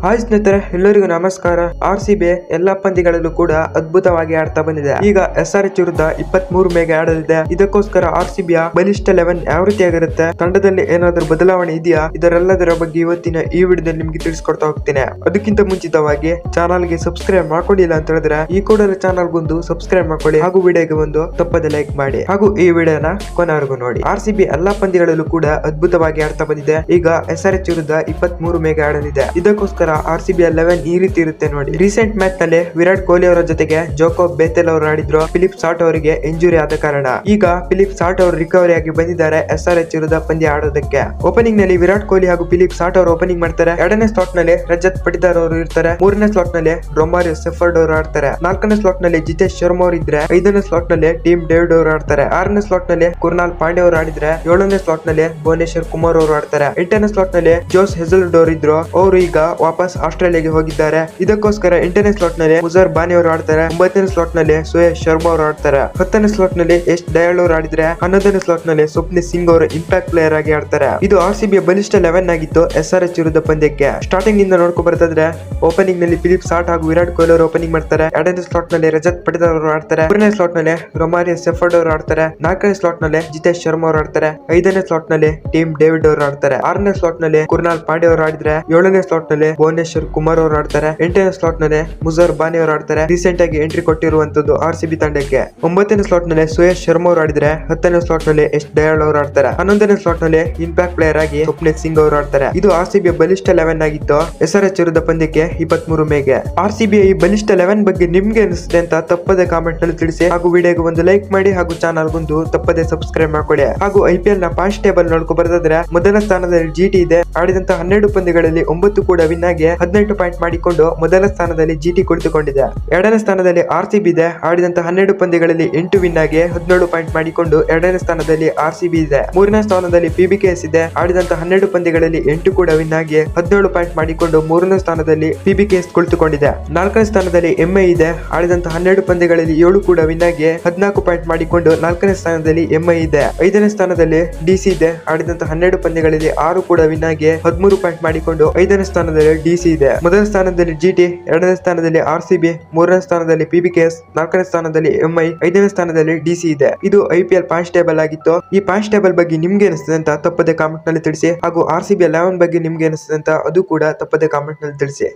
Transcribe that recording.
Hi ಸ್ನೇಹಿತರೆ, ಎಲ್ಲರಿಗೂ ನಮಸ್ಕಾರ. RCB ಎಲ್ಲಾ ಪಂದ್ಯಗಳಲ್ಲೂ ಕೂಡ ಅದ್ಭುತವಾಗಿ ಆಡ್ತಾ ಬಂದಿದೆ. ಈಗ SRH ವಿರುದ್ಧ 23 ಮೇಗೆ ಆಡಲಿದೆ. ಇದಕ್ಕೋಸ್ಕರ RCB ಯ ಬಲಿಷ್ಠ 11 ಯಾವ ರೀತಿಯಾಗಿರುತ್ತೆ, ತಂಡದಲ್ಲಿ ಏನಾದ್ರೂ ಬದಲಾವಣೆ ಇದೆಯಾ, ಇದರೆಲ್ಲದರ ಬಗ್ಗೆ ಇವತ್ತಿನ ಈ ವಿಡಿಯೋದಲ್ಲಿ ನಿಮ್ಗೆ ತಿಳಿಸ್ಕೊಡ್ತಾ ಹೋಗ್ತೀನಿ. ಅದಕ್ಕಿಂತ ಮುಂಚಿತವಾಗಿ ಚಾನಲ್ ಗೆ ಸಬ್ಸ್ಕ್ರೈಬ್ ಮಾಡ್ಕೊಂಡಿಲ್ಲ ಅಂತ ಹೇಳಿದ್ರೆ ಈ ಕೂಡಲೇ ಚಾನಲ್ ಗೊಂದು ಸಬ್ಸ್ಕ್ರೈಬ್ ಮಾಡ್ಕೊಳ್ಳಿ, ಹಾಗೂ ವಿಡಿಯೋಗೆ ಒಂದು ತಪ್ಪದೆ ಲೈಕ್ ಮಾಡಿ, ಹಾಗೂ ಈ ವಿಡಿಯೋನ ಕೊನೆವರೆಗೂ ನೋಡಿ. RCB ಎಲ್ಲಾ ಪಂದ್ಯಗಳಲ್ಲೂ ಕೂಡ ಅದ್ಭುತವಾಗಿ ಆಡ್ತಾ ಬಂದಿದೆ. ಈಗ SRH ವಿರುದ್ಧ 23 ಮೇಗೆ ಆಡಲಿದೆ. ಇದಕ್ಕೋಸ್ಕರ RCB 11 ಈ ರೀತಿ ಇರುತ್ತೆ ನೋಡಿ. ರೀಸೆಂಟ್ ಮ್ಯಾಚ್ ನಲ್ಲಿ ವಿರಾಟ್ ಕೊಹ್ಲಿ ಅವರ ಜೊತೆಗೆ ಜೋಕೋಬ್ ಬೇತೆಲ್ ಅವರು ಆಡಿದ್ರು. ಫಿಲಿಪ್ ಸಾಲ್ಟ್ ಅವರಿಗೆ ಇಂಜುರಿ ಆದ ಕಾರಣ ಈಗ ಫಿಲಿಪ್ ಸಾಲ್ಟ್ ಅವರು ರಿಕವರಿ ಆಗಿ ಬಂದಿದ್ದಾರೆ SRH ವಿರುದ್ಧ ಪಂದ್ಯ ಆಡೋದಕ್ಕೆ. ಓಪನಿಂಗ್ ನಲ್ಲಿ ವಿರಾಟ್ ಕೊಹ್ಲಿ ಹಾಗೂ ಫಿಲಿಪ್ ಸಾಲ್ಟ್ ಅವರು ಓಪನಿಂಗ್ ಮಾಡ್ತಾರೆ. ಎರಡನೇ ಸ್ಲಾಟ್ ನಲ್ಲಿ ರಜತ್ ಪಟಿದಾರ್ ಅವರು ಇರ್ತಾರೆ. ಮೂರನೇ ಸ್ಲಾಟ್ ನಲ್ಲಿ ರೊಮಾರಿಯೋ ಸೆಫರ್ಡ್ ಅವರು ಆಡ್ತಾರೆ. ನಾಲ್ಕನೇ ಸ್ಲಾಟ್ ನಲ್ಲಿ ಜಿತೇಶ್ ಶರ್ಮಾ ಅವರು ಇದ್ರೆ, ಐದನೇ ಸ್ಲಾಟ್ ನಲ್ಲಿ ಟೀಮ್ ಡೇವಿಡ್ ಅವರು ಆಡ್ತಾರೆ. ಆರನೇ ಸ್ಲಾಟ್ ನಲ್ಲಿ ಕುರ್ನಾಲ್ ಪಾಂಡೆ ಅವರು ಆಡಿದ್ರೆ, ಏಳನೇ ಸ್ಲಾಟ್ ನಲ್ಲಿ ಭುವನೇಶ್ವರ್ ಕುಮಾರ್ ಅವರು ಆಡ್ತಾರೆ. ಎಂಟನೇ ಸ್ಲಾಟ್ ನಲ್ಲಿ ಜೋಸ್ ಹೆಜಲ್ವುಡ್ ಅವರು ಇದ್ರು, ಅವರು ಈಗ ವಾಪಸ್ ಆಸ್ಟ್ರೇಲಿಯಾಗೆ ಹೋಗಿದ್ದಾರೆ. ಇದಕ್ಕೋಸ್ಕರ 8ನೇ ಸ್ಲಾಟ್ ನಲ್ಲಿ ಮುಜರ್ ಬಾನಿ ಅವರು ಆಡ್ತಾರೆ. 9ನೇ ಸ್ಲಾಟ್ ನಲ್ಲಿ ಸುಯೇಶ್ ಶರ್ಮಾ ಅವರು ಆಡ್ತಾರೆ. 10ನೇ ಸ್ಲಾಟ್ ನಲ್ಲಿ ಎಸ್ ದಯಾಳ್ ಅವರು ಆಡಿದ್ರೆ, 11ನೇ ಸ್ಲಾಟ್ ನಲ್ಲಿ ಸ್ವಪ್ನಿತ್ ಸಿಂಗ್ ಅವರು ಇಂಪ್ಯಾಕ್ಟ್ ಪ್ಲೇಯರ್ ಆಗಿ ಆಡ್ತಾರೆ. ಇದು RCB ಬಲಿಷ್ಠ 11 ಆಗಿತ್ತು SRH ವಿರುದ್ಧ ಪಂದ್ಯಕ್ಕೆ. ಸ್ಟಾರ್ಟಿಂಗ್ ಇಂದ ನೋಡ್ಕೊ ಬರ್ತಿದ್ರೆ ಓಪನಿಂಗ್ ನಲ್ಲಿ ಫಿಲಿಪ್ ಸಾಲ್ಟ್ ಹಾಗೂ ವಿರಾಟ್ ಕೊಹ್ಲಿ ಅವರು ಓಪನಿಂಗ್ ಮಾಡ್ತಾರೆ. ಎರಡನೇ ಸ್ಲಾಟ್ ನಲ್ಲಿ ರಜತ್ ಪಟಿದಾರ್ ಅವರು ಆಡ್ತಾರೆ. ಮೂರನೇ ಸ್ಲಾಟ್ ನಲ್ಲಿ ರೊಮಾರಿಯೋ ಸೆಫರ್ಡ್ ಅವರು ಆಡ್ತಾರೆ. ನಾಲ್ಕನೇ ಸ್ಲಾಟ್ ನಲ್ಲಿ ಜಿತೇಶ್ ಶರ್ಮಾ ಅವರು ಆಡ್ತಾರೆ. ಐದನೇ ಸ್ಲಾಟ್ ನಲ್ಲಿ ಟೀಮ್ ಡೇವಿಡ್ ಅವರು ಆಡ್ತಾರೆ. ಆರನೇ ಸ್ಲಾಟ್ ನಲ್ಲಿ ಕುರ್ನಾಲ್ ಪಾಂಡೆ ಅವರು ಆಡಿದ್ರೆ, ಏಳನೇ ಸ್ಲಾಟ್ ನಲ್ಲಿ ಭುವನೇಶ್ವರ್ ಕುಮಾರ್ ಅವರು ಆಡ್ತಾರೆ. ಎಂಟನೇ ಸ್ಲಾಟ್ ನಲ್ಲಿ ಮುಜರ್ ಬಾನಿ ಅವರು ಆಡ್ತಾರೆ. ರೀಸೆಂಟ್ ಆಗಿ ಎಂಟ್ರಿ ಕೊಟ್ಟಿರುವಂತದ್ದು RCB ತಂಡಕ್ಕೆ. 9ನೇ ಸ್ಲಾಟ್ ನಲ್ಲಿ ಸುಯೇಶ್ ಶರ್ಮಾ ಅವರು ಆಡಿದ್ರೆ, 10ನೇ ಸ್ಲಾಟ್ ನಲ್ಲಿ ಎಸ್ ದಯಾಳ್ ಅವರು ಆಡ್ತಾರೆ. 11ನೇ ಸ್ಲಾಟ್ ನಲ್ಲಿ ಇಂಪ್ಯಾಕ್ಟ್ ಪ್ಲೇಯರ್ ಆಗಿ ಸ್ವಪ್ನಿತ್ ಸಿಂಗ್ ಅವರು ಆಡ್ತಾರೆ. ಇದು RCB ಬಲಿಷ್ಠ 11 ಆಗಿತ್ತು SRH ವಿರುದ್ಧ ಪಂದ್ಯಕ್ಕೆ 23 ಮೇಗೆ. RCB ಈ ಬಲಿಷ್ಠ 11 ಬಗ್ಗೆ ನಿಮ್ಗೆ ಅನಿಸುತ್ತೆ ಅಂತ ತಪ್ಪದೆ ಕಾಮೆಂಟ್ ನಲ್ಲಿ ತಿಳಿಸಿ, ಹಾಗೂ ವಿಡಿಯೋಗೆ ಒಂದು ಲೈಕ್ ಮಾಡಿ, ಹಾಗೂ ಚಾನಲ್ ಗೊಂದು ತಪ್ಪದೆ ಸಬ್ಸ್ಕ್ರೈಬ್ ಮಾಡ್ಕೊಳ್ಳಿ. ಹಾಗೂ IPL ನ ಪಾಯಿಂಟ್ಸ್ ಟೇಬಲ್ ನೋಡ್ಕೊ ಬರ್ತಿದ್ರೆ ಮೊದಲ ಸ್ಥಾನದಲ್ಲಿ GT ಇದೆ. ಆಡಿದಂತ 12 ಪಂದ್ಯಗಳಲ್ಲಿ 9 ಕೂಡ ವಿನ್ ಆಗಿ 18 ಪಾಯಿಂಟ್ ಮಾಡಿಕೊಂಡು ಮೊದಲ ಸ್ಥಾನದಲ್ಲಿ GT ಕುಳಿತುಕೊಂಡಿದೆ. ಎರಡನೇ ಸ್ಥಾನದಲ್ಲಿ RCB ಇದೆ. ಆಡಿದಂತ 12 ಪಂದ್ಯಗಳಲ್ಲಿ 8 ವಿನ್ ಆಗಿ 17 ಪಾಯಿಂಟ್ ಮಾಡಿಕೊಂಡು ಎರಡನೇ ಸ್ಥಾನದಲ್ಲಿ RCB ಇದೆ. ಮೂರನೇ ಸ್ಥಾನದಲ್ಲಿ PBKS ಇದೆ. ಆಡಿದಂತ 12 ಪಂದ್ಯಗಳಲ್ಲಿ 8 ಕೂಡ ವಿನ್ ಆಗಿ 17 ಪಾಯಿಂಟ್ ಮಾಡಿಕೊಂಡು ಮೂರನೇ ಸ್ಥಾನದಲ್ಲಿ PBKS ಕುಳಿತುಕೊಂಡಿದೆ. ನಾಲ್ಕನೇ ಸ್ಥಾನದಲ್ಲಿ MI ಇದೆ. ಆಡಿದಂತ 12 ಪಂದ್ಯಗಳಲ್ಲಿ 7 ಕೂಡ ವಿನ್ ಆಗಿ 14 ಪಾಯಿಂಟ್ ಮಾಡಿಕೊಂಡು ನಾಲ್ಕನೇ ಸ್ಥಾನದಲ್ಲಿ MI ಇದೆ. ಐದನೇ ಸ್ಥಾನದಲ್ಲಿ DC ಇದೆ. ಆಡಿದಂತ 12 ಪಂದ್ಯಗಳಲ್ಲಿ 6 ಕೂಡ ವಿನ್ ಆಗಿ 13 ಪಾಯಿಂಟ್ ಮಾಡಿಕೊಂಡು ಐದನೇ ಸ್ಥಾನದಲ್ಲಿ DC ಇದೆ. ಮೊದಲ ಸ್ಥಾನದಲ್ಲಿ GT, ಎರಡನೇ ಸ್ಥಾನದಲ್ಲಿ RCB, ಮೂರನೇ ಸ್ಥಾನದಲ್ಲಿ PBKS, ನಾಲ್ಕನೇ ಸ್ಥಾನದಲ್ಲಿ MI, ಐದನೇ ಸ್ಥಾನದಲ್ಲಿ DC ಇದೆ. ಇದು IPL ಪಾಯಿಂಟ್ಸ್ ಟೇಬಲ್ ಆಗಿತ್ತು. ಈ ಪಾಯಿಂಟ್ಸ್ ಟೇಬಲ್ ಬಗ್ಗೆ ನಿಮ್ಗೆ ಅನಿಸ್ತದೆ ಅಂತ ತಪ್ಪದೆ ಕಾಮೆಂಟ್ ನಲ್ಲಿ ತಿಳಿಸಿ, ಹಾಗೂ RCB 11 ಬಗ್ಗೆ ನಿಮ್ಗೆ ಅನಿಸ್ತದೆ ಅಂತ ಅದು ಕೂಡ ತಪ್ಪದೆ ಕಾಮೆಂಟ್ ನಲ್ಲಿ ತಿಳಿಸಿ.